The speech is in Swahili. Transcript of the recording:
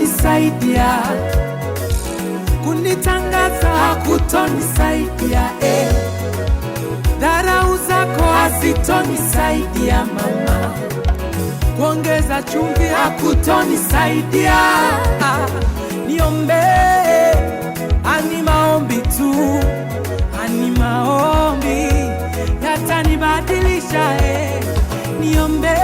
hakutonisaidia, kunitangaza hakutonisaidia, dharau zako hazitonisaidia mama, kuongeza chumvi hakutonisaidia. Niombe, ani maombi tu, ani maombi yatanibadilisha. Niombe